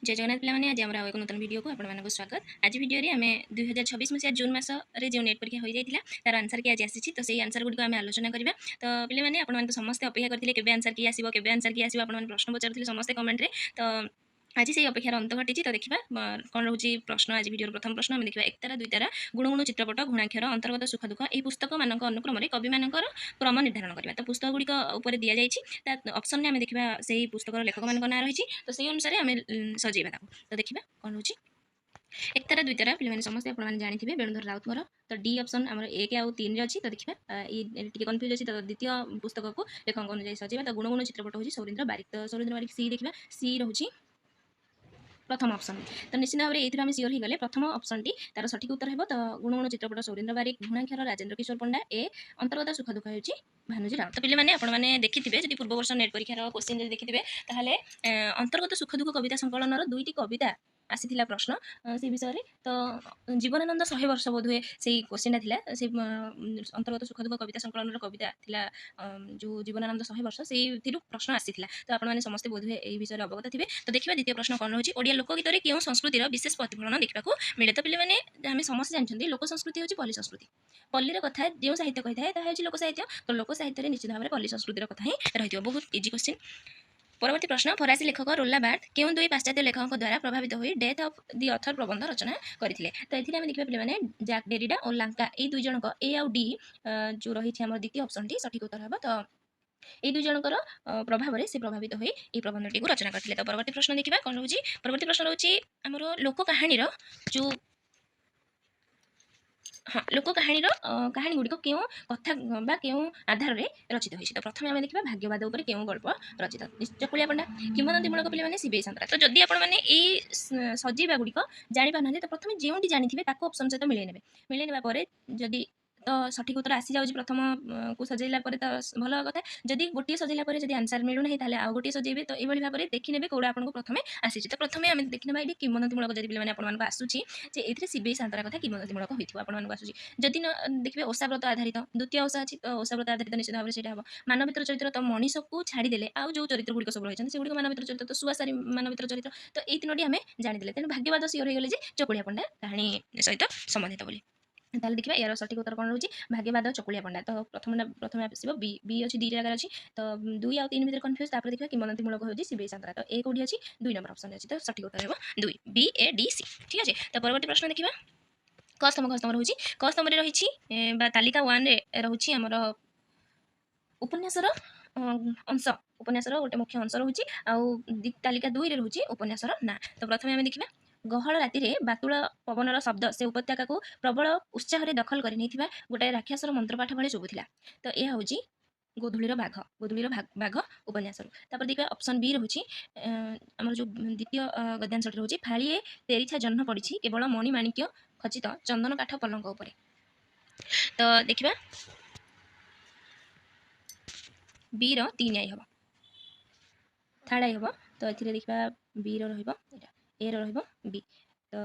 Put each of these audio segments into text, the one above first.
जय जगन्नाथ पिलाମାନେ ଆଜି ଆମର ଆଉ ଏକ ନୂତନ ଭିଡ଼ିଓକୁ ଆପଣମାନଙ୍କୁ ସ୍ୱାଗତ। ଆଜି ଭିଡ଼ିଓରେ ଆମେ 2026 ମସିହା ଜୁନ୍ ମାସରେ ଯେଉଁ ନେଟ୍ ପରୀକ୍ଷା ହୋଇଯାଇଥିଲା ତାର ଆନ୍ସର କି ଆଜି ଆସିଛି, ତ ସେଇ ଆନ୍ସର ଗୁଡ଼ିକୁ ଆମେ ଆଲୋଚନା କରିବା। ତ ପିଲାମାନେ ଆପଣମାନେ ତ ସମସ୍ତେ ଅପେକ୍ଷା କରିଥିଲେ କେବେ ଆନ୍ସର କି ଆସିବ, ଆପଣମାନେ ପ୍ରଶ୍ନ ପଚାରୁଥିଲେ ସମସ୍ତେ କମେଣ୍ଟରେ। ତ ଆଜି ସେଇ ଅପେକ୍ଷାର ଅନ୍ତ ଘଟିଛି। ତ ଦେଖିବା କ'ଣ ରହୁଛି ପ୍ରଶ୍ନ। ଆଜି ଭିଡ଼ିଓର ପ୍ରଥମ ପ୍ରଶ୍ନ ଆମେ ଦେଖିବା ଏକତାରା ଦୁଇତାରା ଗୁଣୁଗୁଣୁ ଚିତ୍ରପଟ ଘୁଣାକ୍ଷର ଅନ୍ତର୍ଗତ ସୁଖ ଦୁଃଖ ଏହି ପୁସ୍ତକମାନଙ୍କ ଅନୁକ୍ରମରେ କବିମାନଙ୍କର କ୍ରମ ନିର୍ଦ୍ଧାରଣ କରିବା। ତ ପୁସ୍ତକ ଗୁଡ଼ିକ ଉପରେ ଦିଆଯାଇଛି, ତା ଅପସନରେ ଆମେ ଦେଖିବା ସେହି ପୁସ୍ତକର ଲେଖକମାନଙ୍କ ନାଁ ରହିଛି। ତ ସେଇ ଅନୁସାରେ ଆମେ ସଜେଇବା ତାକୁ। ତ ଦେଖିବା କ'ଣ ରହୁଛି। ଏକତାରା ଦୁଇତାରା ପିଲାମାନେ ସମସ୍ତେ ଆପଣମାନେ ଜାଣିଥିବେ ବେଣୁଧର ରାଉତଙ୍କର। ତ ଡି ଅପସନ୍ ଆମର 1 ଆଉ 3ରେ ଅଛି। ତ ଦେଖିବା ଟିକେ କନଫ୍ୟୁଜ୍ ଅଛି। ତ ଦ୍ୱିତୀୟ ପୁସ୍ତକକୁ ଲେଖକଙ୍କ ଅନୁଯାୟୀ ସଜେଇବା। ତ ଗୁଣଗୁଣ ଚିତ୍ରପଟ ହେଉଛି ସୌରୀନ୍ଦ୍ର ବାରିକ। ତ ସୌରୀନ୍ଦ୍ର ବାରିକ ସି ଦେଖିବା। ସି ରହୁଛି प्रथम ऑप्शन। तो निश्चित भाव में ये सियोर हो गले प्रथम ऑप्शन टी तार सठिक उत्तर है। तो गुणगुण चित्रपट सौरीन्द्र बारिक, घुणाक्षर राजेन्द्र किशोर पंडा, ए अंतर्गत सुख दुख हो भानुजी राउत। तो पे आपने देखिए जब पूर्व वर्ष नेट परीक्षार क्वेश्चन जब देखिए ताहले अंतर्गत सुख दुख कविता संकलन दुईटी कविता आसीथिला प्रश्न से विषय। तो जीवनानंद 100 वर्ष बोध हुए से क्वेश्चन था से अंतर्गत सुख दुख कविता संकलन कविता थिला जो जीवनानंद 100 वर्ष से प्रश्न आसीथिला। तो आपने समस्ते बोध हुए यही विषय अवगत थे। तो देखिए द्वितीय प्रश्न कौन रही ओडिया लोकगीत में क्यों संस्कृतिर विशेष प्रतिफलन देखा मिले। तो पे आम समस्त जानते लोक संस्कृति हूँ पल्ली संस्कृति। पल्लीर कथा जो साहित्य कही था लोक साहित्य। तो लोक साहित्य निश्चित भाव में पल्ली संस्कृतिर कथा ही रही। बहुत इजी क्वेश्चन। परवर्ती प्रश्न फरासी लेखक रोला बार्थ क्यों दुई पाश्चात्य लेखकों द्वारा प्रभावित हुई डेथ ऑफ दि ऑथर प्रबंध रचना करते। तो ये आम देखा पे जैक डेरिडा और लांका ये दुई जनक ए आउ डी जो रही है द्वितीय ऑप्शन टी सठिक उत्तर हम। तो ये दुई जनकर प्रभाव से प्रभावित हुई ये प्रबंधटी को रचना करते। तो परवर्ती प्रश्न देखा कौन रोचे। परवर्ती प्रश्न रोचे आमर लोक कहानी जो हाँ लोक कहानी कहानी गुड़िक क्यों कथा बा क्यों आधार में रचित होती। तो प्रथम आम देखा भाग्यवाद उपर क्यों गल्प रचित चकुलिया पंडा किंवदंतीमूलक पे शिवेई सांतरा। तो जदि आपने सजेवा गुड़िक जापार ना तो प्रथम जो जानी ऑप्शन सहित मिले ने जदि तो सठिक उत्तर आसी जाऊँगी प्रथम को सजेला तो भल कथा। जदि गोटे सजेला जदि आंसर मिलूना आउ गोटे सजेबे। तो ये भाव में देखने कौड़ा आपको प्रथम आसी। तो प्रथम आम देखने ये किंवदंतीमूलक जब पे आपको आसूँ ये शिवेई सांतरा कथा किंवदंतीमूलक होती आपको आसूँ। जदि देखिए ओषाव्रत आधारित द्वितीय ओषा अच्छी तो ओषाव्रत आधारित निश्चित भाव में हम मानवीय चरित्र। तो मनीष को छाड़देले आउ जो चरित्र गुड़िक सब रही है मानवीय चरित्र। तो सुआसारी मानवीय चरित्र। तो ये तीनोटी आम जानीदे तेणु भाग्यवाद सियोर हो गले चकुलिया पंडा कहानी सहित संबंधित बोली। ताल देखा यार सठिक उत्तर कौन रोचे भाग्यवाद चकुलिया पंडा। तो प्रथम आसो बी बी अच्छी दी जगह अच्छी। तो 2 और 3 भर कन्फ्यूज। देखा किंवदंतीमूलक होगी शिवेई सांतरा। तो ए कौटी अच्छी 2 नंबर ऑप्शन अच्छी। तो सठिक उत्तर है 2 बी ए डी सी। ठीक है। तो परवर्ती प्रश्न देखा कस्तम रोचे कस्तम रही तालिका 1 रही आमर उपन्यासर अंश उपन्यासर गोटे मुख्य अंश रोचे आउ तालिका 2 रे रोचे उपन्यासर ना। तो प्रथम आम देखा गहल राति बातुल पवनर शब्द से उपत्यका को प्रबल उत्साह दखल कर गोटाए राक्षसर मंत्रपाठ भाई शुभुला। तो यह हूँ गोधूलीर बाघ उपन्यास। देखा ऑप्शन बी रोचे आमर जो द्वितीय गद्यांश रोचे फाड़िए तेरिछा जन्म पड़ी केवल मणिमाणिक्य खचित चंदन काठ पलंक उपर। तो देखा बी रो 3 आई हम थर्ड आई हम। तो ये देखा बी रो ए रो बी। तो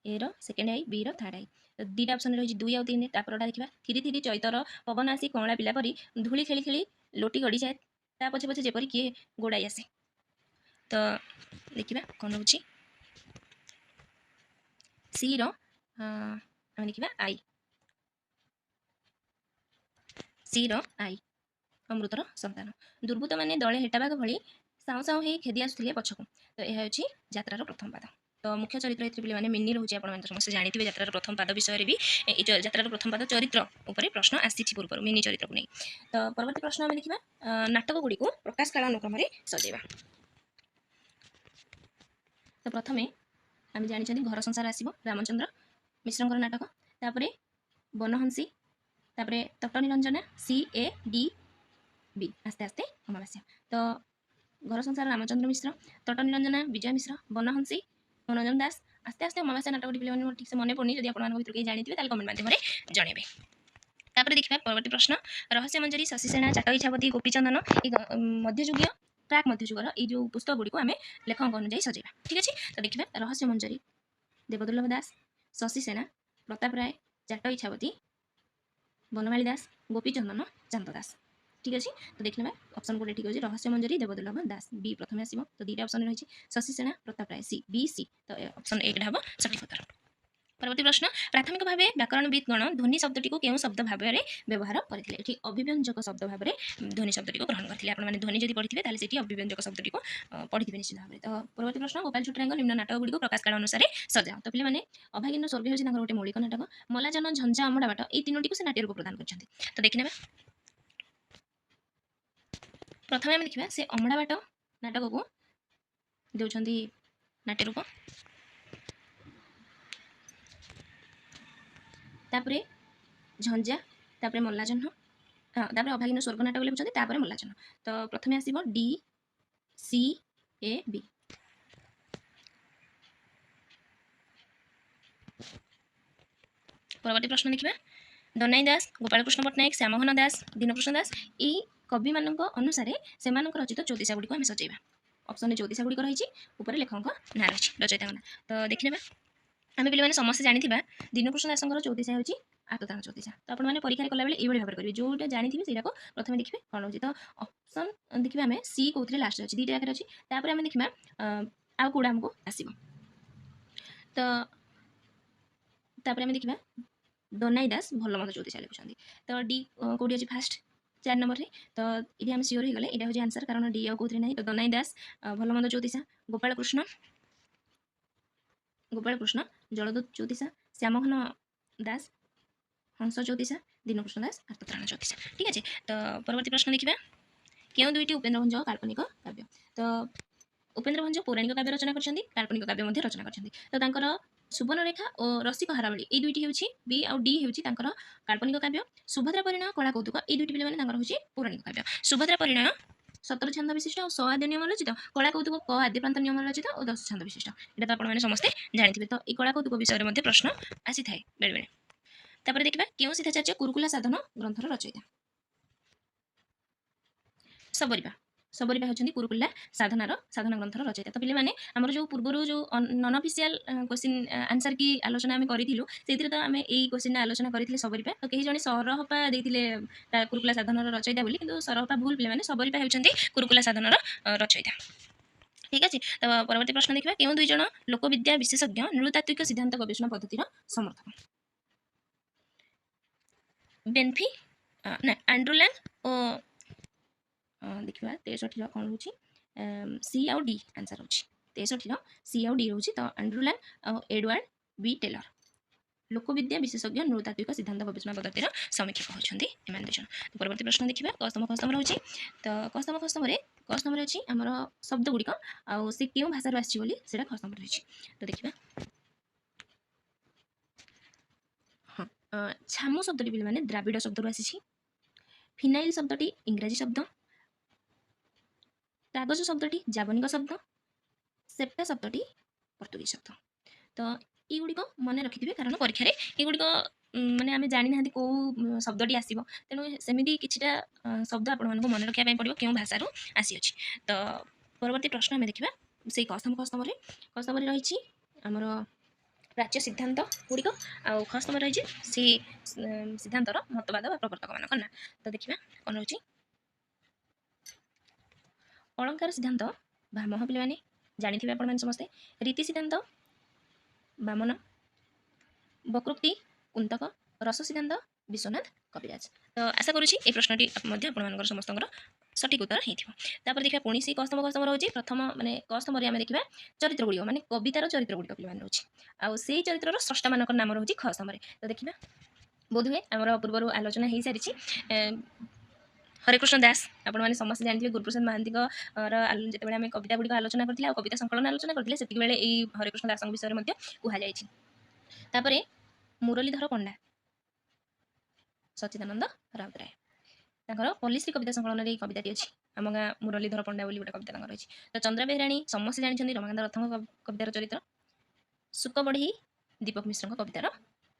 ए रो सेकेंड आई बी रो थर्ड आई। तो 2टा ऑप्शन रही 2 और 3। तापरटा देखा थिरी थिरी चैतर पवन आसी कमला पिला परी धूली खेली खेली लोटी गड़ी जाए ता पछे पछे जेपरी किए गोड़ाई आसे। तो देखा कौन रोचे सी रो देखा आई सी रो आई अमृतर संतान दुर्बृत्त मैंने दले हेटाबाग भली साउ साउ हो खेदी आसुले पछकू। तो यह हूँ यात्रार प्रथम पाद। तो मुख्य चरित्र ये पे मिनी रोचे आप समस्त जानते यात्रार प्रथम पाद विषय भी यात्रार प्रथम पाद चरित्र उपर प्रश्न आसी पूर्व मिनी चरित्र को नहीं। तो परवर्ती प्रश्न आम देखा नाटक गुड़ी को प्रकाश काल अनुक्रम सजेवा। तो प्रथम आम जानी घर संसार आसो रामचंद्र मिश्र नाटक तापर बनहंसी तापर तटनिरंजना सी ए डी बी आस्ते आस्ते अमावास्या। तो घर संसार रामचंद्र मिश्र तटनिरंजना विजय मिश्र बनहंसी मनोरंजन दास आस्ते आस्ते अमावास्या नाटक पे ठीक से मन पड़नी। जब आप भर जानते हैं कमेंट माध्यम जनइबे। तापर देखा परवर्ती प्रश्न रहस्य मंजरी शशि सेना चाट इच्छावती गोपीचंदन मध्ययुगीय ट्राक मध्ययुगर ये जो पुस्तक गुड़ी को आम लेखक अनुଯାयी सजेवा। ठीक अच्छे। तो देखा रहस्य मंजरी देवदुर्लभ दास शशि सेना प्रताप राय चाट इच्छावती बनमाली दास गोपीचंदन चांद दास। ठीक अच्छे। तो देखने ऑप्शन गोटे ठीक अच्छे रहस्य मंजरी देवदुर्लभ दास बी प्रथम आसो। तो दुईटा ऑप्शन रही शशि सेना प्रताप राय सी बी सी। तो ऑप्शन एक हम सठिक उत्तर। परवर्ती प्रश्न प्राथमिक भाव व्याकरणविदगण ध्वनि शब्दटी को शब्द भाव में व्यवहार करते अभिव्यंजक शब्द भाव में ध्वनि शब्दटी को ग्रहण करते आपने ध्वनि जब पढ़ी थे अभिव्यंजक शब्दटी को पढ़ी निश्चित भाव में। तो परवर्ती प्रश्न गोपाल छुट्टरांग निम्न नाटक गुड़ी प्रकाश काल अनुसार सजाओ। तो पे अभागिन स्वर्ग होगी गोटे मौलिक नाटक मलाजन झंझा अमड़ा बाट ये तीनोटी को नाट्य रूप प्रदान कर। तो देखने प्रथम आम देखा से अमड़ा बाट नाटक को दौरान नाट्य रूप तापर झंझा तापर मल्लाजह्न हाँ तापर अभागिन स्वर्ग नाटक लिखुं तापर मल्लाजह्न। तो प्रथम आसो डी सी ए बी। परवर्ती प्रश्न देखा दनाई दास गोपालकृष्ण पट्टनायक श्यामघन दास दीनकृष्ण दास ये कवि मान अनुसार से रचित ज्योतिषा गुड़ी आम सजेवा। ऑप्शन ज्योतिषा गुड़िक रही ऊपर लेखक ना रही रचयिता ना। तो देखने आम पे समस्त जानी दीनकृष्ण दास ज्योतिषा हूँ आत्मदान ज्योतिषा। तो आपने परीक्षा कला ये भाव करेंगे जोटा जानी से प्रथम देखिए कौन रोचे। तो ऑप्शन देखिए आम सी कौन लास्ट अच्छी दुईटा आगे अच्छी तापर आम देखा आउ कौड़ा आमको आसो। तो तापर आम देखा दनाई दास भल मत ज्योतिषा लिखुं। तो डी कौटी अच्छी फास्ट 4 नंबर। तो ये आम सियोर हो गले यहाँ हूँ आंसर कारण डी आउ कौन ना। तो दनाई दास भल मत ज्योतिषा गोपालकृष्ण जलदूत ज्योतिषा श्यामघन दास हंस ज्योतिषा दीनकृष्ण दास आत्मत्राण ज्योतिषा। ठीक अच्छे। तो परवर्ती प्रश्न देखा क्यों दुईटी उपेन्द्र भंज काल्पनिक काव्य। तो उपेन्द्र भंज पौराणिक काव्य रचना कर काल्पनिक काव्य रचना कर। तो सुवर्णरेखा और रसिक हारावली ये दुईटी हूँ बी आउ डी हूँ काल्पनिक काव्य। सुभद्रा परिणय कला कौतुक ये दुईटी पे हूँ पौराणिक काव्य। सुभद्रा परिणय 17 छंद विशिष्ट और 100 आद्य नियम रचित कला कौतुक क आद्य प्रांत नियम रचित और 10 छंद विशिष्ट यहाँ तो आपने समस्ते जानी। तो ये कला कौतुक विषय में प्रश्न आसी थाए बेले बेले। तापर देखा क्यों सिद्धाचार्य कुरुकुला साधन ग्रंथर रचयिता सबरीपा। सबरीपा होती कुरुकुला साधना ग्रंथर रचयिता। तो पे आमर जो पूर्व जो नन ऑफिशियल क्वेश्चन आंसर की आलोचना आम करूँ से तो आम यही क्वेश्चन आलोचना करते सबरीपा। तो कहीं जड़े सरहपा देते कुरुकुला साधन रचयिता बोली कि सरहपा भूल पे सबरीपा होती कुरुकुला साधन रचयिता। ठीक अच्छे। तो परवर्ती प्रश्न देखा क्यों दुईज लोकविद्या विशेषज्ञ नृतात्विक सिद्धांत गवेषणा पद्धतिर समर्थक बेनफी ना आंड्रुलैंग और देखा 63 कौन रोचे सी आउ डी आंसर होची 63 सी आउ डी रोची। तो आंड्रुलैंग और एडवर्ड बी टेलर लोकविद्या विशेषज्ञ नृतात्विक सिद्धांत गवेषणा पद्धतिर समीक्षक होती एम दुज। तो परवर्ती प्रश्न देखा कस्तम खस्तम रोचे। तो कस्तम खस्तम अच्छी आमर शब्द गुड़िक आउ से क्यों भाषा आसी खस्तम रही। तो देखा हाँ छामु शब्दटी पे द्राविड़ शब्द आसी फिनाइल शब्दटी इंग्राजी शब्द कागज शब्दटी जावनिक शब्द सेप्टा शब्दटी पर्तुगीज शब्द। तो युड़िक मन रखिथे कारण परीक्षा युड़िक माने आम जानी ना कौ शब्दटी आसो तेणु सेमती किछिटा शब्द आपण मन रखा पड़ो क्यों भाषार आसी अच्छी। तो परवर्ती प्रश्न आम देखा से कस्तम रही आमर प्राच्य सिद्धांत गुड़िक आउ खस्तम रही से सिद्धांतर मतवाद प्रवर्तक मान ना। तो देखा कौन रोचे अलंकार सिद्धांत भामह पे जानी आप समस्ते रीति सिद्धांत बामन वक्रोक्ति कुंतक रस सिद्धांत विश्वनाथ कविराज। तो आशा करुँची ये प्रश्नटी आप समस्त सठिक उत्तर होता। देखा पुणी से कस्तम रोचे प्रथम माने कस्तम आम देखा चरित्र गुड़िक माने कवितार चरित्र गुड़िक पे रोचे आउ से चरित्र स्रष्टा मान नाम रोचे खस्तम। तो देखा बोधहुए आमर पूर्व आलोचना हो सारी हरेकृष्ण दास आपने समस्त जानते गुरुप्रसाद महांती जो आम कविता गुड़िक आलोचना करते कविता संकलन आलोचना करते से हरेकृष्ण दास विषय में कहुई। मुरलीधर पंडा सच्चिदानंद राउतराय पल्लीश्री कविता संकलन कविताटी अच्छी आम गाँ मुरलीधर पंडा बोली गोटे कविता रही। तो चंद्रा बेहराणी समस्त जानते रमाकांत रथଙ୍କ कवितार चरित्र सुक बढ़ी दीपक मिश्र कवितार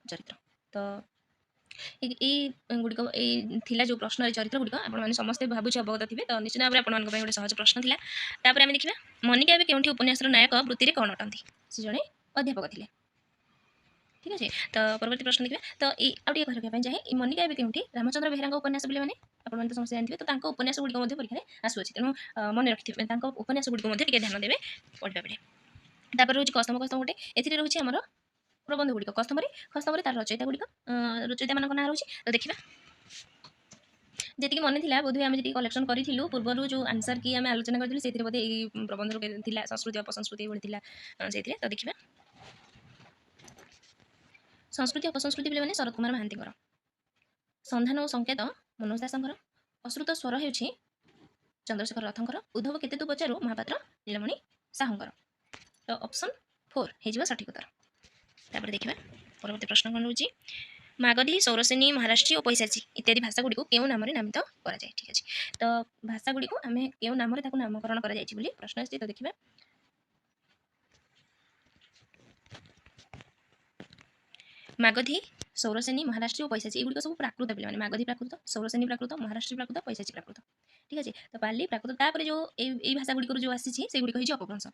चरित्र। तो गुड़िक ये जो प्रश्न चरित्र गुड़िक आपने समस्ते भावुँ अवगत थे। तो निश्चित भाव में आपको गोटे सहज प्रश्न था। तापर आम देखा मनिका एवं केउठी उपन्यासर नायक वृत्ति कौन अटंती से जड़े अध्यापक थे। ठीक अच्छे। तो परवर्ती प्रश्न देखिए तो ये आउटे कह चाहे मनिका ए के रामचंद्र बेहेरा उपन्यास पे मैंने आपने तो समस्त जानते तो उपन्यास गुड़िक परीक्षा आसूसी तेणु मन रखिए उपन्यास गुड़िक ध्यान देवे पढ़ा बेले तापर रोज कस्तम कस्तम गोटे ए रोचे आमर प्रबंध गुड़िक कस्तमरी तार रचयिता गुड़िक रचयिता मान ना रोचे तो देखा जी मन था बोधे आम जी कलेक्शन करूँ पूर्व जो आंसर की आम आलोचना करूँ से बोधे प्रबंध संस्कृति अपसंस्कृति से तो देखा संस्कृति अपसंस्कृति पे शरद कुमार महांती संधान और संकेत मनोज दासंकर अश्रुत स्वर हो चंद्रशेखर रथंकर उद्धव केते तू पचारू महापात्र नीलमणि साहूंकर तो ऑप्शन 4 हो सठिक उत्तर तापर देखा परवर्ती प्रश्न कौन रोचे मागधी सौरसेनी महाराष्ट्री और पैशाची इत्यादि भाषा गुड़ी क्यों नाम नामित कराए ठीक अच्छे तो भाषा गुड़ी आम क्यों नाम नामकरण कर प्रश्न आए तो देखा मागधी सौरसेनी महाराष्ट्री और पैशाची एगुड़ी सब प्राकृत पे मागधी प्राकृत सौरसेनी प्राकृत महाराष्ट्री प्राकृत पैशाची प्राकृत ठीक अच्छे तो पाली प्राकृत तापर जो यही भाषा गुड़ी जो आसी से गुड़िक अपभ्रंश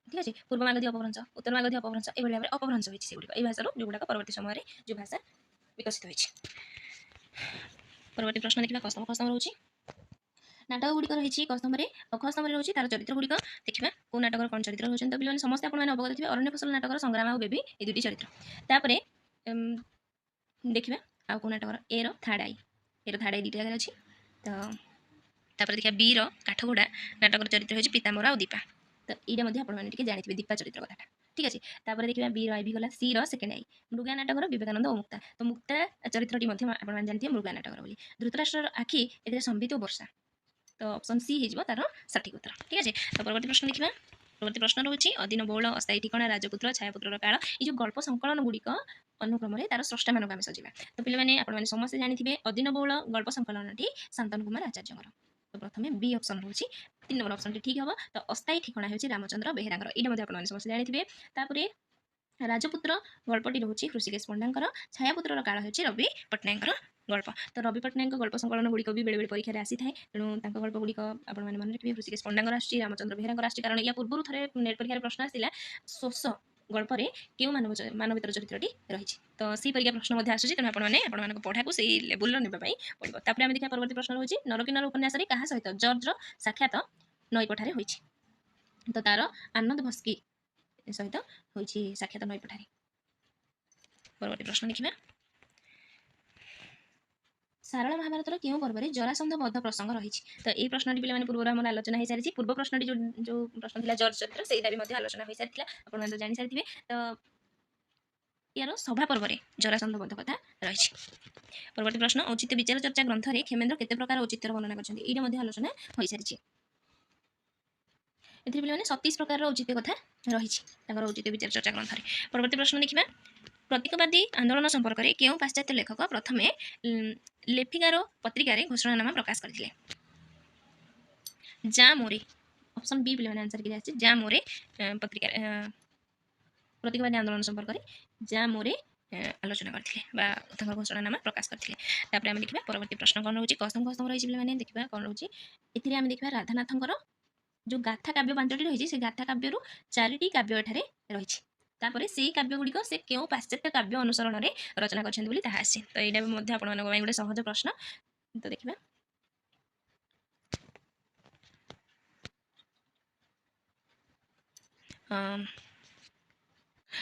ठीक अच्छे पूर्व मागधी अपभ्रंश उत्तर मागधी अपभ्रंश ये भाव में अपभ्रंश होती है भाषा जो गुड़ाक परवर्ती समय जो भाषा विकसित होती परवर्ती प्रश्न देखा कस्तम कस्तम रोचे नाटक गुड़िक रही कस्तम कस्तम रोचे तार चरित्र गुड़िक देखा कौ नाटक कौन चरित्र होती तो पे समस्त आपने अवगत थे अरण्य फसल नाटक संग्राम और बेबी ये दुटी चरित्र तापर देखा आउ कौ नाटक ए थार्ड आई ए थार्ड आई दुटा जगह अच्छी तो देखा बी काठगोड़ा नाटक चरित्र होती पीताम्बर और दीपा तो यहाँ आपने जानते दीपा चरित्र कथा ठीक अच्छे तापर देखा बी आई गला सी सेकेंड आई मृगा नाटक विवेकानंद और मुक्ता तो मुक्ता चरित्रटी आप जानते हैं मृगा नाटक बोली धृतराष्ट्र आखि ए संबित और वर्षा तो ऑप्शन सी हो तार सठिक उत्तर ठीक अच्छे तो परवर्ती प्रश्न देखा परवर्ती प्रश्न रोचे अधीन बहुल अस्थायी ठिकाना राजपुत्र छायापुत्र काल ये जो गल्प संकलन गुड़िक अनुक्रम तार स्रष्टा मानक आम सजा तो पे आपने समस्त जानते अधीन बहुल गल्प संकलन टी शांतनु कुमार आचार्य तो प्रथम बी ऑप्शन रोचे 3 नंबर ऑप्शन ठीक हम तो अस्थायी ठिकाना होची रामचंद्र बेहेरा ये आपने समस्त जानते तापर राजपुत्र गल्पटी रोचे ऋषिकेश पंडांकर छायापुत्र काल होची रवि पट्टनायक गल्प तो रवि पट्टनायक गल्प संकलन गुड़िक भी बेले परीक्षा आसी था तेणु गल्प गुड़िक आपने मन रखिए ऋषिकेश पंडांकर आसी रामचंद्र बेहेरा आसी कारण या पूर्व थे नेट परीक्षा प्रश्न आसाला शोष गल्प क्यों मानवीय चरित्रटी रही तो सी परीक्षा प्रश्न आसूँ तेणु आपने पढ़ा से लेवल नापी पड़ो तापर आम देखा परवर्ती प्रश्न रोचे नरकिन्नर उपन्यास क्या सहित जर्जर साक्षात नईपठारे होती तो तार आनंद भस्की सहित होती साक्षात नईपठारे परवर्ती प्रश्न देखा सारला महाभारतर क्यों पर्व जरासंध बध प्रसंग रही तो ये प्रश्न पे पूर्व आम आलोचना हो सारी पूर्व प्रश्न जो प्रश्न था जर्ज चरित्र से भी आलोचना हो सारी आपने तो जानी सारी तो यार सभा पर्व जरासंध बध कथा रही परवर्ती प्रश्न औचित्य विचार चर्चा ग्रंथ में क्षेमेन्द्र केते प्रकार औचित्यर वर्णना कर आलोचना हो सारी ए 37 प्रकार औचित्य कथा रही औचित्य विचार चर्चा ग्रंथ में परवर्ती प्रश्न देखा प्रतीकवादी आंदोलन संपर्क में क्यों पाश्चात्य लेखक प्रथम लेफिगारो पत्रिकार घोषणानामा प्रकाश करते जा मोरे ऑप्शन बी पे आंसर किए जा मोरे पत्रिका प्रतीकवादी आंदोलन संपर्क में जा मोरे आलोचना करते घोषणानामा प्रकाश करते आम देखा परवर्ती प्रश्न कौन रोचे कस्तम कस्तम रही पे देखा कौन रोचे ये आम देखा राधानाथंकर जो गाथा काव्य 5टी रही से गाथा काव्य 4टी काव्य एठारे रही तापर से काव्य गुड़िक से क्यों पाश्चात्य काव्य अनुसरण में रचना कर तो यहाँ आप गोटे सहज प्रश्न तो देखा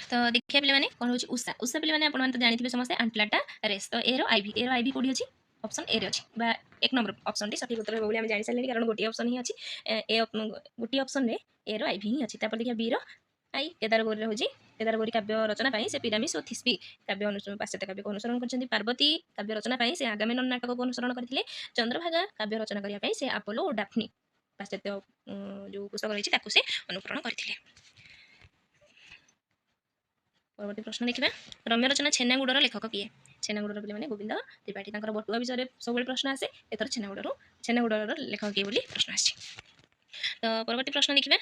तो देखिए पे कौन हो उषा उषा पे आपने तो जानते समस्त आंटलाटा रेस तो एरो आईवी कौटी अच्छी ऑप्शन ए अच्छी एक नंबर ऑप्शन टी सठिक उत्तर होगा जानी सारे कारण गोटे ऑप्शन ही अच्छी गोटे ऑप्शन में एरो आईवी ही अच्छी देखिए बी आई केदारगौरी हूँ केदारगौरी काव्य रचना से पिरामिस और थिस्पी काव्य पाश्चात्य काव्य को अनुसरण कर पार्वती काव्य रचना से आगामेनन नाटक को अनुसरण करते चंद्रभागा काव्य रचना करने से आपोलो और डाफनी पाश्चात्य जो पुस्तक रही से अनुकरण करते परवर्ती प्रश्न देखा रम्य रचना छेनागुड़र लेखक किए छेनागुड़र पे गोविंद त्रिपाठी बटुआ विषय सब प्रश्न आसे एथर छेनागुड़र लेखक किए बोली प्रश्न आसी तो परवर्ती प्रश्न देखा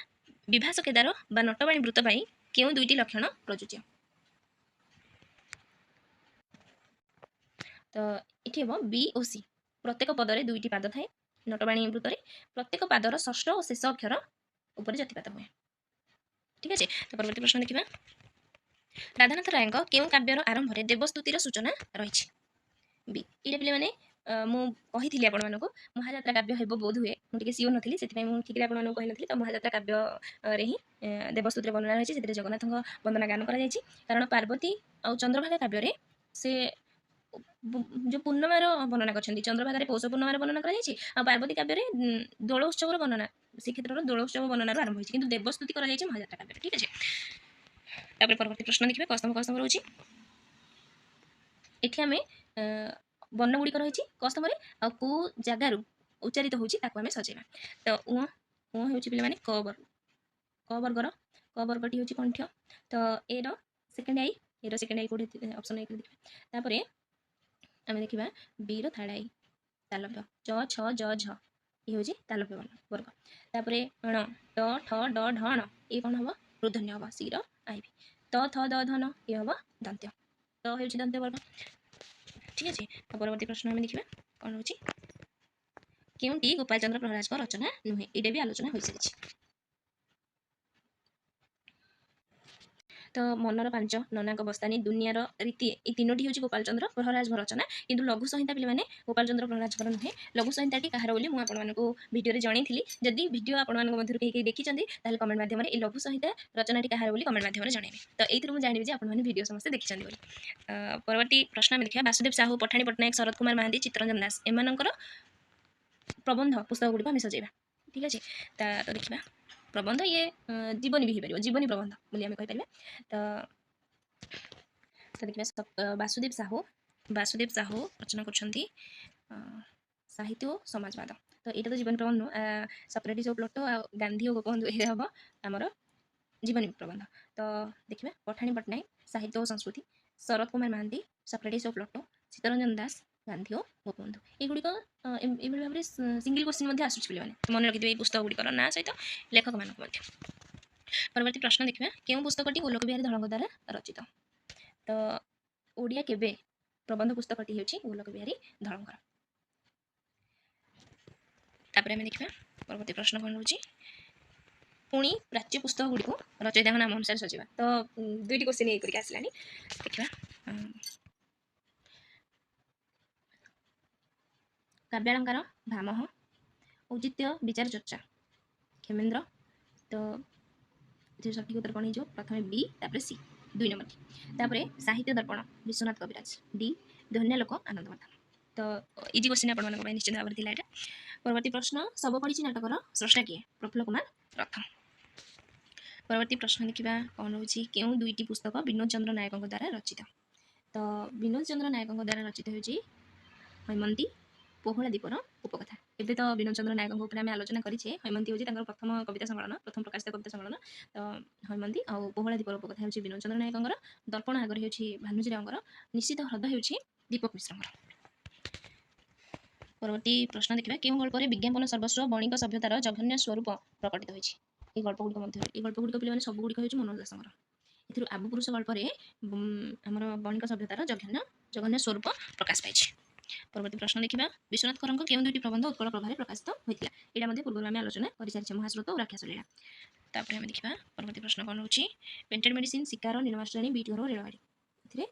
विभास केदार बा नटवाणी वृत्त क्यों 2टी लक्षण प्रযোज्य तो ये हम बी और सी प्रत्येक पदर 2टी पाद थाए नटवाणी वृत्त प्रत्येक पादर षष्ठ और शेष अक्षर उपर जतिपात हुए ठीक है तो परवर्ती प्रश्न देखा ରାଧାନାଥ ରାୟଙ୍କ କେଉଁ କାବ୍ୟର ଆରମ୍ଭରେ ଦେବସ୍ତୁତିର ସୂଚନା ରହିଛି? ବି ଏଇଟା ପିଲାମାନେ ମୁଁ କହିଥିଲି ଆପଣମାନଙ୍କୁ ମହାଯାତ୍ରା କାବ୍ୟ ହେବ ବୋଧ ହୁଏ, ମୁଁ ଟିକେ ସିଓର ନଥିଲି, ସେଥିପାଇଁ ମୁଁ ଠିକରେ ଆପଣମାନଙ୍କୁ କହିନଥିଲି। ତ ମହାଯାତ୍ରା କାବ୍ୟରେ ହିଁ ଦେବସ୍ତୁତିର ବର୍ଣ୍ଣନା ରହିଛି, ସେଥିରେ ଜଗନ୍ନାଥଙ୍କ ବନ୍ଦନା ଗାନ କରାଯାଇଛି। କାରଣ ପାର୍ବତୀ ଆଉ ଚନ୍ଦ୍ରଭାଗା କାବ୍ୟରେ ସେ ଯେଉଁ ପୂର୍ଣ୍ଣମାର ବର୍ଣ୍ଣନା କରିଛନ୍ତି, ଚନ୍ଦ୍ରଭାଗାରେ ପୌଷ ପୂର୍ଣ୍ଣମାର ବର୍ଣ୍ଣନା କରାଯାଇଛି, ଆଉ ପାର୍ବତୀ କାବ୍ୟରେ ଦୋଳ ଉତ୍ସବର ବର୍ଣ୍ଣନା, ଶ୍ରୀକ୍ଷେତ୍ରର ଦୋଳ ଉତ୍ସବ ବର୍ଣ୍ଣନାରୁ ଆରମ୍ଭ ହୋଇଛି, କିନ୍ତୁ ଦେବସ୍ତୁତି କରାଯାଇଛି ମହାଯାତ୍ରା କାବ୍ୟରେ। ଠିକ୍ ଅଛି, ତାପରେ ପରବର୍ତ୍ତୀ ପ୍ରଶ୍ନ ଦେଖିବା। କସ୍ତମ କସ୍ତମ ରହୁଛି, ଏଠି ଆମେ ବର୍ଣ୍ଣ ଗୁଡ଼ିକ ରହିଛି କସ୍ତମରେ, ଆଉ କେଉଁ ଜାଗାରୁ ଉଚ୍ଚାରିତ ହେଉଛି ତାକୁ ଆମେ ସଜେଇବା। ତ ଉଁ ହେଉଛି ପିଲାମାନେ କ ବର୍ଗର, କ ବର୍ଗଟି ହେଉଛି କଣ୍ଠ୍ୟ। ତ ଏର ସେକେଣ୍ଡ ଆଇ, ଏର ସେକେଣ୍ଡ ଆଇ କୋଉଠି ଅପସନ୍ ଆଇ ଦେଖିବା। ତାପରେ ଆମେ ଦେଖିବା ବିର ଥାର୍ଡ ଆଇ ତାଲବ୍ୟ, ଚ ଛ ଜ ଝ, ଇଏ ହେଉଛି ତାଲବ୍ୟ ବର୍ଗ। ତାପରେ ଣ, ଟ ଠ ଡ ଢ ଣ, ଇଏ କ'ଣ ହେବ? ମୂର୍ଧନ୍ୟ ହେବ, ସିର ଆଇ ବି। ତ ଥ ଦ ଧ ନ, ଇଏ ହେବ ଦନ୍ତ୍ୟ, ତ ହେଉଛି ଦନ୍ତ୍ୟ ବର୍ଗ। ঠিক আছে, পরবর্তী প্রশ্ন আমি দেখিবা କ'ଣ ହେଉଛି, କେଉଁଟି ଗୋପାଳଚନ୍ଦ୍ର ପ୍ରହରାଜଙ୍କ ରଚନା ନୁହେଁ? ଏଇଟା ବି ଆଲୋଚନା ହୋଇସାରିଛି। ତ ମନର ପାଞ୍ଚ, ନନାଙ୍କ ବସ୍ତାନୀ, ଦୁନିଆର ରୀତି, এই ତିନୋଟି ହେଉଛି ଗୋପାଳଚନ୍ଦ୍ର ପ୍ରହରାଜଙ୍କ ରଚନା, କିନ୍ତୁ ଲଘୁ ସଂହିତା ପିଲାମାନେ ଗୋପାଳଚନ୍ଦ୍ର ପ୍ରହରାଜଙ୍କର ନୁହେଁ। ଲଘୁ ସଂହିତାଟି କାହାର ବୋଲି ମୁଁ ଆପଣମାନଙ୍କୁ ଭିଡ଼ିଓରେ ଜଣେଇଥିଲି। ଯଦି ଭିଡ଼ିଓ ଆପଣମାନଙ୍କ ମଧ୍ୟରୁ କେହି ଦେଖିଛନ୍ତି ତାହେଲେ କମେଣ୍ଟ ମାଧ୍ୟମରେ এই ଲଘୁ ସଂହିତା ରଚନାଟି କାହାର ବୋଲି କମେଣ୍ଟ ମାଧ୍ୟମରେ ଜଣେଇବେ। ତ ଏଇଥିରୁ ମୁଁ ଜାଣିବି ଯେ ଆପଣମାନେ ଭିଡ଼ିଓ ସମସ୍ତେ ଦେଖିଛନ୍ତି ବୋଲି। ପରବର୍ତ୍ତୀ ପ୍ରଶ୍ନ ଆମେ ଦେଖିବା। ବାସୁଦେବ ସାହୁ, ପଠାଣି ପଟ୍ଟନାୟକ, ଶରତ କୁମାର ମହାନ୍ତି, ଚିତ୍ତରଞ୍ଜନ ଦାସ, ଏମାନଙ୍କର ପ୍ରବନ୍ଧ ପୁସ୍ତକ ଗୁଡ଼ିକ ଆମେ ସଜେଇବା। ଠିକ୍ ଅଛି, ତ ଦେଖିବା ପ୍ରବନ୍ଧ, ଇଏ ଜୀବନୀ ବି ହେଇପାରିବ, ଜୀବନୀ ପ୍ରବନ୍ଧ ବୋଲି ଆମେ କହିପାରିବା। ତ ଦେଖିବା ବାସୁଦେବ ସାହୁ ରଚନା କରୁଛନ୍ତି ସାହିତ୍ୟ ଓ ସମାଜବାଦ। ତ ଏଇଟା ତ ଜୀବନୀ ପ୍ରବନ୍ଧ ନୁହଁ, ସକ୍ରେଟିସ୍ ଓ ପ୍ଲେଟୋ ଆଉ ଗାନ୍ଧୀ ଓ ଗୋପବନ୍ଧୁ, ଏଇଟା ହେବ ଆମର ଜୀବନୀ ପ୍ରବନ୍ଧ। ତ ଦେଖିବା ପଠାଣି ପଟ୍ଟନାୟକ ସାହିତ୍ୟ ଓ ସଂସ୍କୃତି, ଶରତ କୁମାର ମହାନ୍ତି ସକ୍ରେଟିସ୍ ଓ ପ୍ଲେଟୋ, ଚିତ୍ତରଞ୍ଜନ ଦାସ ଗାନ୍ଧୀ ଓ ଗୋପବନ୍ଧୁ। ଏଗୁଡିକ ଏଭଳି ଭାବରେ ସିଙ୍ଗଲ କ୍ୱେଶ୍ଚିନ୍ ମଧ୍ୟ ଆସୁଛି ପିଲାମାନେ, ମନେ ରଖିଥିବେ এই ପୁସ୍ତକ ଗୁଡ଼ିକର ନାଁ ସହିତ ଲେଖକମାନଙ୍କୁ ମଧ୍ୟ। ପରବର୍ତ୍ତୀ ପ୍ରଶ୍ନ ଦେଖିବା। କେଉଁ ପୁସ୍ତକଟି ଗୋଲକ ବିହାରୀ ଧଳଙ୍କ ଦ୍ୱାରା ରଚିତ? ତ ଓଡ଼ିଆ କେବେ ପ୍ରବନ୍ଧ ପୁସ୍ତକଟି ହେଉଛି ଗୋଲକ ବିହାରୀ ଧଳଙ୍କର। ତାପରେ ଆମେ ଦେଖିବା ପରବର୍ତ୍ତୀ ପ୍ରଶ୍ନ କ'ଣ ରହୁଛି, ପୁଣି ପ୍ରାଚ୍ୟ ପୁସ୍ତକ ଗୁଡ଼ିକୁ ରଚୟିତାଙ୍କ ନାମ ଅନୁସାରେ ସଜେଇବା। ତ ଦୁଇଟି କ୍ୱେଶ୍ଚିନ୍ ଏଇ କରିକି ଆସିଲାଣି, ଦେଖିବା। କାବ୍ୟାଳଙ୍କାର, ଭାମହ, ଔଚିତ୍ୟ ବିଚାର ଚର୍ଚ୍ଚା, କ୍ଷେମେନ୍ଦ୍ର। ତ ଏଥିରେ ସଠିକ୍ ଉତ୍ତର କ'ଣ ହେଇଯିବ? ପ୍ରଥମେ ବି, ତାପରେ ସି, 2 ନମ୍ବରଟି। ତାପରେ ସାହିତ୍ୟ ଦର୍ପଣ, ବିଶ୍ୱନାଥ କବିରାଜ, ଡି, ଧ୍ୱନ୍ୟାଲୋକ ଆନନ୍ଦବର୍ଦ୍ଧନ। ତ ଇଜି କ୍ୱେଶ୍ଚିନ୍ ଆପଣମାନଙ୍କ ପାଇଁ ନିଶ୍ଚିତ ଭାବରେ ଥିଲା ଏଇଟା। ପରବର୍ତ୍ତୀ ପ୍ରଶ୍ନ, ଶବ ପଡ଼ିଛି ନାଟକର ସ୍ରଷ୍ଟା କିଏ? ପ୍ରଫୁଲ୍ଲ କୁମାର ରଥ। ପରବର୍ତ୍ତୀ ପ୍ରଶ୍ନ ଦେଖିବା କ'ଣ ରହୁଛି, କେଉଁ ଦୁଇଟି ପୁସ୍ତକ ବିନୋଦ ଚନ୍ଦ୍ର ନାୟକଙ୍କ ଦ୍ୱାରା ରଚିତ? ତ ବିନୋଦ ଚନ୍ଦ୍ର ନାୟକଙ୍କ ଦ୍ୱାରା ରଚିତ ହେଉଛି হৈମନ୍ତୀ, ପୋହଳା ଦ୍ୱୀପର ଉପକଥା। ଏବେ ତ ବିନୋଦ ଚନ୍ଦ୍ର ନାୟକଙ୍କ ଉପରେ ଆମେ ଆଲୋଚନା କରିଛେ, হৈମନ୍ତୀ ହେଉଛି ତାଙ୍କର ପ୍ରଥମ କବିତା ସଂକଳନ, ପ୍ରଥମ ପ୍ରକାଶିତ କବିତା ସଂକଳନ। ତ হৈମନ୍ତୀ ଆଉ ପୋହଳା ଦ୍ୱୀପର ଉପକଥା ହେଉଛି ବିନୋଦ ଚନ୍ଦ୍ର ନାୟକଙ୍କର, ଦର୍ପଣ ଆଗରେ ହେଉଛି ଭାନୁଜୀ ରାଓଙ୍କର, ନିଶ୍ଚିତ ହ୍ରଦ ହେଉଛି ଦୀପକ ମିଶ୍ରଙ୍କର। ପରବର୍ତ୍ତୀ ପ୍ରଶ୍ନ ଦେଖିବା। କେଉଁ ଗଳ୍ପରେ ବିଜ୍ଞାପନ ସର୍ବସ୍ୱ ବଣିକ ସଭ୍ୟତାର ଜଘନ୍ୟ ସ୍ୱରୂପ ପ୍ରକଟିତ ହୋଇଛି? এই ଗଳ୍ପଗୁଡ଼ିକ ମଧ୍ୟରୁ এই ଗଳ୍ପଗୁଡ଼ିକ ପିଲାମାନେ ସବୁଗୁଡ଼ିକ ହେଉଛି ମନୋଜ ଦାସଙ୍କର। ଏଥିରୁ ଆବୁପୁରୁଷ ଗଳ୍ପରେ ଆମର ବଣିକ ସଭ୍ୟତାର ଜଘନ୍ୟ ସ୍ୱରୂପ ପ୍ରକାଶ ପାଇଛି। ପରବର୍ତ୍ତୀ ପ୍ରଶ୍ନ ଦେଖିବା। ବିଶ୍ୱନାଥ କରଙ୍କ କେଉଁ ଦୁଇଟି ପ୍ରବନ୍ଧ ଉତ୍କଳ ପ୍ରଭାବରେ ପ୍ରକାଶିତ ହୋଇଥିଲା? ଏଇଟା ମଧ୍ୟ ପୂର୍ବରୁ ଆମେ ଆଲୋଚନା କରିସାରିଛେ, ମହାସ୍ରୋତ ଓ ରାକ୍ଷସ ଲୀଳା। ତାପରେ ଆମେ ଦେଖିବା ପରବର୍ତ୍ତୀ ପ୍ରଶ୍ନ କ'ଣ ରହୁଛି, ପେଣ୍ଟେଡ୍ ମେଡିସିନ୍, ଶିକାର, ନୀଳମାଷ୍ଟ୍ରାଣୀ, ବିଟ୍ ଘର ଓ ରେଳଗାଡ଼ି, ଏଥିରେ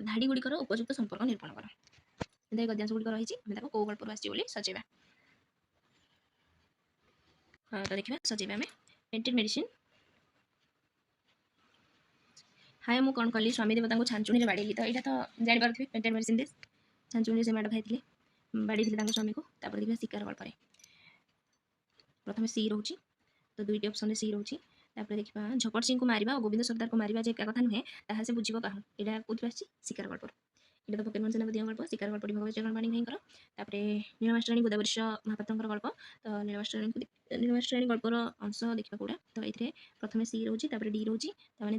ଧାଡ଼ିଗୁଡ଼ିକର ଉପଯୁକ୍ତ ସମ୍ପର୍କ ନିରୂପଣ କର। ଏଥିରେ ଗଦ୍ୟାଂଶ ଗୁଡ଼ିକ ରହିଛି, ଆମେ ତାକୁ କେଉଁ ଗଳ୍ପରୁ ଆସିଛି ବୋଲି ସଜେଇବା। ତ ଦେଖିବା ସଜେଇବା ଆମେ ପେଣ୍ଟେଡ୍ ମେଡିସିନ୍। ହାୟ ମୁଁ କ'ଣ କଲି, ସ୍ୱାମୀ ଦେବତାଙ୍କୁ ଛାଞ୍ଚୁଣିରେ ବାଡ଼େଇଲି। ତ ଏଇଟା ତ ଜାଣିପାରୁଥିବେ, ପେଣ୍ଟେଡ୍ ମେଡିସିନ୍ ଦିସ୍, ଛାଞ୍ଚୁଣିରେ ସେ ମାଡ଼ ଖାଇଥିଲେ, ବାଡ଼େଇଥିଲେ ତାଙ୍କ ସ୍ୱାମୀକୁ। ତାପରେ ଦେଖିବା ଶିକାର ଗଳ୍ପରେ ପ୍ରଥମେ ସି ରହୁଛି, ତ ଦୁଇଟି ଅପସନ୍ରେ ସି ରହୁଛି। ତାପରେ ଦେଖିବା ଝପଟ ସିଂଙ୍କୁ ମାରିବା ଓ ଗୋବିନ୍ଦ ସର୍ଦ୍ଦାରକୁ ମାରିବା ଯେ ଏକା କଥା ନୁହେଁ, ତାହା ସେ ବୁଝିବ କାହୁଁ। ଏଇଟା କୋଉଥିରୁ ଆସିଛି? ଶିକାର ଗଳ୍ପରୁ। ଏଇଟା ତ ଫକୀରମୋହନ ସେନାପତିଙ୍କ ଗଳ୍ପ, ଶିକାର ଗଳ୍ପଟି ଭଗବତ ଚରଣ ପାଣିଗ୍ରାହୀଙ୍କର। ତାପରେ ନୀଳମାଷ୍ଟ୍ରାଣୀ ଗୋଦାବରୀଶ ମହାପାତ୍ରଙ୍କର ଗଳ୍ପ। ତ ନୀଳମାଷ୍ଟ୍ରାଣୀ ଗଳ୍ପର ଅଂଶ ଦେଖିବା କୋଉଟା, ତ ଏଥିରେ ପ୍ରଥମେ ସି ରହୁଛି, ତାପରେ ଡି ରହୁଛି, ତାମାନେ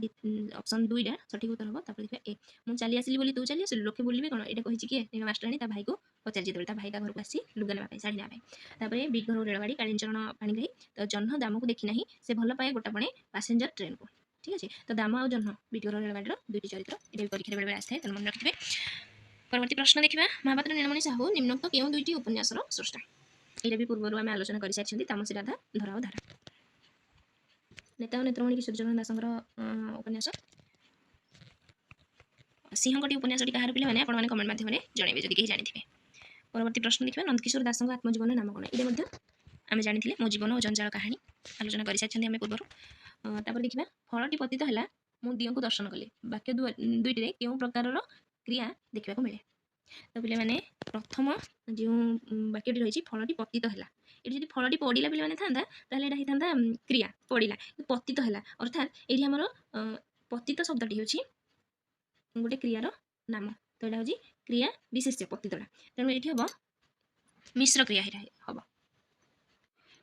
ଅପସନ୍ 2ଟା ସଠିକ୍ ଉତ୍ତର ହେବ। ତାପରେ ଦେଖିବା ଏ, ମୁଁ ଚାଲି ଆସିଲି ବୋଲି ତୁ ଚାଲି ଆସିଲୁ, ଲୋକେ ବୁଲିବେ କ'ଣ? ଏଇଟା କହିଛି କିଏ? ନୀଳମାଷ୍ଟ୍ରାଣୀ ତା ଭାଇକୁ ପଚାରି, ଯେତେବେଳେ ତା ଭାଇ ତା ଘରକୁ ଆସିଛି ଲୁଗା ନେବା ପାଇଁ, ଶାଢ଼ୀ ନେବା ପାଇଁ। ତାପରେ ବିଟ୍ ଘର ରେଳଗାଡ଼ି, କାଳିଚରଣ ପାଣିଗ୍ରାହୀ। ତ ଜହ୍ନ ଦାମକୁ ଦେଖି ନାହିଁ, ସେ ଭଲ ପାଏ ଗୋଟାପଣେ ପାସେଞ୍ଜର ଟ୍ରେନ୍କୁ। ଠିକ୍ ଅଛି, ତ ଦାମ ଆଉ ଜହ୍ନ ବିଟ୍ ଘର ରେଳଗାଡ଼ିର ଦୁଇଟି ଚରିତ୍ର। ଏଇଟା ବି ପରୀକ୍ଷାରେ ବେଳେବେଳେ ଆସିଥାଏ, ତେଣୁ ମନେ ରଖିଥିବେ। ପରବର୍ତ୍ତୀ ପ୍ରଶ୍ନ ଦେଖିବା। ମହାପାତ୍ର ନୀଳମଣି ସାହୁ ନିମ୍ନୋକ୍ତ କେଉଁ ଦୁଇଟି ଉପନ୍ୟାସର ସ୍ରଷ୍ଟା? ଏଇଟା ବି ପୂର୍ବରୁ ଆମେ ଆଲୋଚନା କରିସାରିଛନ୍ତି, ତାମସୀ ରାଧା, ଧରା ଓ ଧାରା। ନେତା ଓ ନେତ୍ରମଣି କିଶୋର ଚରଣ ଦାସଙ୍କର ଉପନ୍ୟାସ। सिंहटी उपन्यासटी कहार पे आपने कमेंट माध्यम जनइबे जदि कहीं जानी। परवर्ती प्रश्न देखिए नंदकिशोर दास आत्मजीवन नाम कौन ये आम जानी मो जीवन और जंजाल कहानी आलोचना कर सारी पूर्व। देखिए फलटी पतित है मु दियों को दर्शन कली वाक्य दुईटे क्यों प्रकार क्रिया देखा मिले। तो पे मैंने प्रथम जो वाक्यटी रही फलटी पतित है ये जब फलटी पड़ा पे था होता क्रिया पड़ा पतित है अर्थात ये आमर पतित शब्दटी हूँ गोटे क्रियार नाम। तो यहाँ हूँ क्रिया विशेष्य पतितटा तेणु ये हम मिश्र क्रिया हम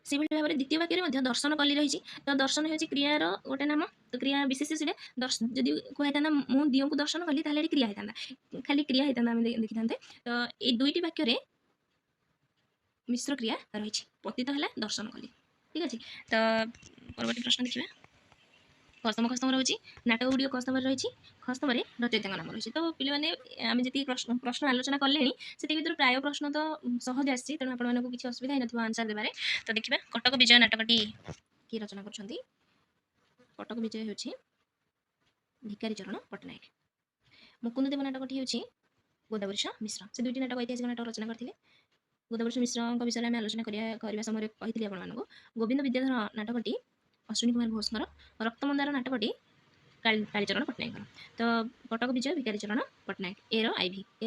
से भाव में द्वितीय वाक्य दर्शन कली रही। तो दर्शन हो क्रियार गोटे नाम। तो क्रिया विशेष से जदि कहता मु दियों को दर्शन कली ये क्रिया होता खाली क्रिया होता आम देखी था। तो ये दुईटी वाक्य मिश्र क्रिया रही पतित है दर्शन कली ठीक अच्छे। तो परवर्ती प्रश्न देखिए कस्तम खस्तम रही नाटक गुड़िक कस्तम रही खस्तम रचयिता नाम रही। तो पे आम जी प्रश्न आलोचना कले से भर प्राय प्रश्न तो सहज आसी तेणु आपको किसी असुविधा ही ना आंसर देवे। तो देखिए कटक विजय नाटकटी किए रचना कर कटक विजय हूँ भिकारी चरण पट्टनायक। मुकुंद देव नाटकटी हूँ गोदावरीश मिश्र से दुईटी नाटक ऐतिहासिक नाटक रचना करते। गोदावरीश मिश्र विषय में आलोचना करने समय कही आपको गोविंद विद्याधर नाटकटी अश्विनी कुमार घोषर रक्तमंदार नाटकटी कालीचरण पट्टनायक। तो कटक विजय भिकारी चरण पट्टनायक एर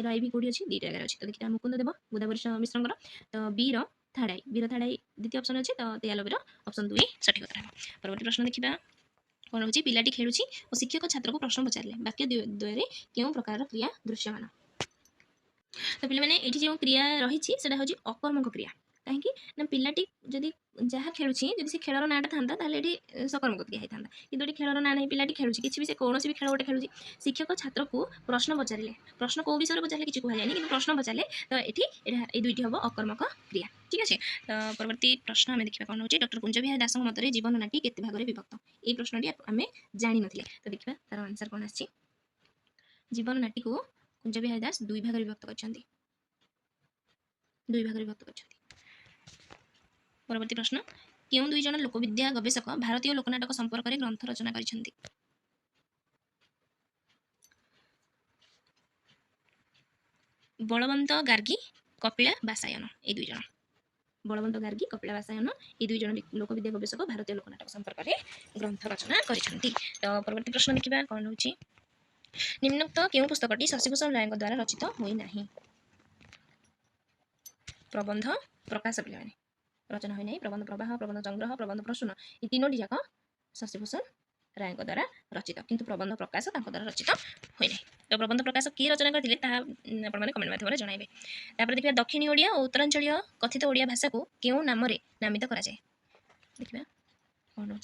आईभी कौटी अच्छी दुईटा जगह अच्छी। तो देखिए मुकुंद देव गोदावरीश मिश्र। तो वीर थाड़ाई द्वितीय ऑप्शन अच्छे। तो तेयालबीर ऑप्शन 2 सठिक उत्तर। परवर्ती प्रश्न देखा कौन हो पिलाटी खेलुँ और शिक्षक छात्र को प्रश्न पचारे वाक्य द्वय क्यों प्रकार क्रिया दृश्यमान। तो पे जो क्रिया रही हूँ अकर्मक क्रिया कहीं पिलाटी जदि जहाँ खेलुँ जब से खेलर नाटा था ये सकर्मक क्रिया होता कि ये खेलर ना नहीं पिलाटी खेलुँ किसी भी से कौन भी खेल गोटे खेलुँ शिक्षक छात्र को प्रश्न पचारे प्रश्न कौ विषय पचारे किसी कहनी कि प्रश्न पचारे तो ये दुईटी हम अकर्मक क्रिया ठीक अच्छे। तो परवर्ती प्रश्न आम देखा कौन हो डॉक्टर कुंज बिहारी दास मत जीवन नाटी केते भाग में विभक्त ये प्रश्नटी आम जानी ना। तो देखा तार आंसर कौन आसी जीवन नाटी को कुंज बिहारी दास दुई भाग विभक्त कर परवर्ती प्रश्न क्यों दुई जन लोकविद्या गवेषक भारतीय लोकनाटक संपर्क में ग्रंथ रचना कर बलवंत गार्गी कपिला बासायन ये दुई जन बलवंत गार्गी कपिला बासायन ये दुई जन लोकविद्या गवेषक भारतीय लोकनाटक संपर्क में ग्रंथ रचना कर। तो परवर्ती प्रश्न देखा कौन हो निम्नोक्त क्यों पुस्तकटी शशिभूषण राय द्वारा रचित होना प्रबंध प्रकाश पे रचना होना प्रबंध प्रवाह प्रबंध संग्रह प्रबंध प्रसून ये तीनोटी जाक शशिभूषण राय द्वारा रचित किंतु प्रबंध प्रकाश द्वारा रचित होना। तो प्रबंध प्रकाश किए रचना करते आपने कमेंट माध्यम जनइबे। देखिए दक्षिणी ओडिया और उत्तरांचलीय कथित ओडिया भाषा को क्यों नाम नामित कराए देखिए कौन हो।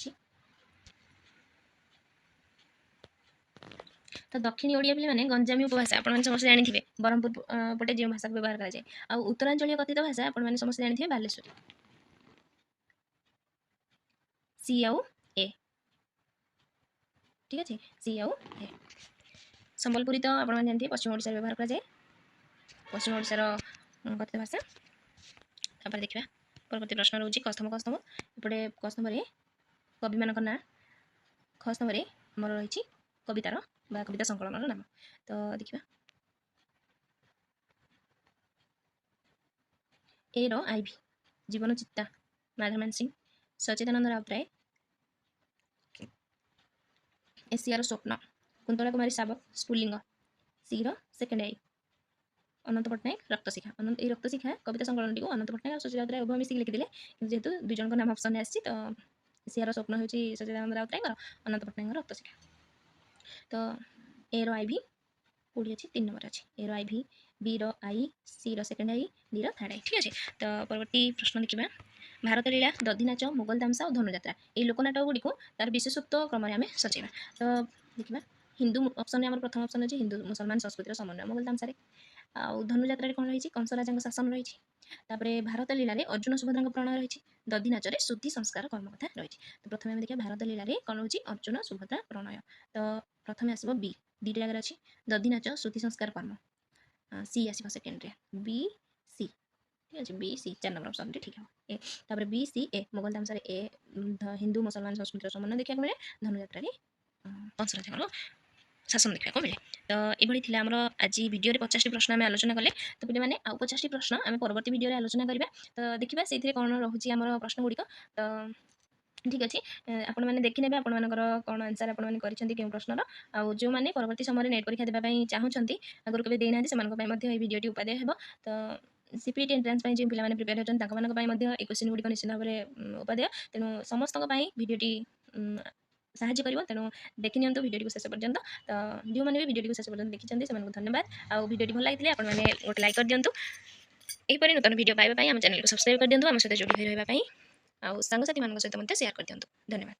तो दक्षिणी ओडिया पे गंजामी उपभाषा आपने समस्त जानी ब्रह्मपुर पटे जो भाषा को व्यवहार कराए आ उत्तरांचलीय कथित भाषा आपने समस्त जानी बालेश्वरी सी आउ ए ठीक अच्छे सी आउ ए। संबलपुरी तो आप जानते पश्चिम ओडिशा व्यवहार कराए पश्चिम ओडिशार कथित भाषा। तापर देखा परवर्ती प्रश्न रोचे कस्तम एपटे कस्तम कवि मान ना खस्तम आमर रही कवितार बा कविता संकलन नाम। तो देखा ए रो आईभी जीवन चित्ता माधवमान सिंह सचेतानंद राउतराय एशियार स्वप्न कुंतला कुमारी सावक स्फुलिंग सी सेकेंड आई अनंत पट्टनायक रक्तशिखा ये रक्तशिखा कविता संकलन टी अनंत पट्टनायक और सचिदानंद राय उभय मिसिक लिखिदे जेहेतु दुई जन नाम ऑप्शन आसी। तो एशियार स्वप्न हूँ सचिदानंद राउतराय अनंत पट्टनायक रक्तशिखा। तो ए रो आईभी कौटी अच्छी 3 नंबर अच्छी ए रो आईभी बी रो आई सी रो सेकेंड आई डी रो थर्ड आई ठीक अच्छे। तो परवर्ती प्रश्न देखा भारत लीला दधिनाच मोगल दामसा और धनुजात्रा ये लोकनाटक गुड़ी तार विशेषत्व क्रम आम सचेबा। तो देखा हिंदू ऑप्शन में प्रथम ऑप्शन अच्छे हिंदू मुसलमान संस्कृतिर समन्वय मोगल दामसा आउ धनुजात्रा कौन रही कंसराजा शासन रही। भारत लीला अर्जुन सुभद्रा प्रणय रही दधिनाच शुद्धि संस्कार कर्म कथा रही। तो प्रथम आम देखा भारत लीला कौन हो अर्जुन सुभद्रा प्रणय। तो प्रथम आसब बी दुईटा जगह अच्छी दधिनाच शुद्धि संस्कार कर्म सी आसो सेकेंड बी सी ठीक अच्छे बी सी 4 नंबर ऑप्शन ठीक है ए। तापर बी सी ए मोगल दामसा ए हिंदू मुसलमान संस्कृतिर समन्वय देखा मिले धनुजात्रा कंसराजा शासन देखा मिले। तो ये आम आज भिडियो 50टी प्रश्न आम आलोचना कले। तो पे मैंने आउ 50टी प्रश्न आम परवर्ती भिडियो आलोचना करवा। तो देखा से कौन रोचे आम प्रश्न गुड़िक। तो ठीक अच्छे आपण मैंने देखने आपर कौन आंसर आपने क्यों प्रश्नर आउ जो मैंने परवर्ती समय नेट परीक्षा देवाई चाहूँगी आगुरी केवे देना से भिडियो उपादेय हो। तो सीपीटी एंट्रांस जो पिला प्रिपेयर होती है क्वेश्चन गुड़िक निश्चित भाव में उपादेय। तेणु समस्त भिडियोटी साहाଯ୍य कर। तेणु देखि नियंतु भिडियो शेष पर्यंत। तो जो मैंने भी भिडियो शेष पर्यंत देखी से धन्यवाद। आउ भिडियो भल लगी आपने गोटे लाइक कर दिंतु। यहीपरि नूतन भिडियो पाइबा आम चैनल को सब्सक्राइब कर दिंतु। आम सहित जोड़ी रही आउ सांगसाथी मान सहित शेयर कर दिंतु। धन्यवाद।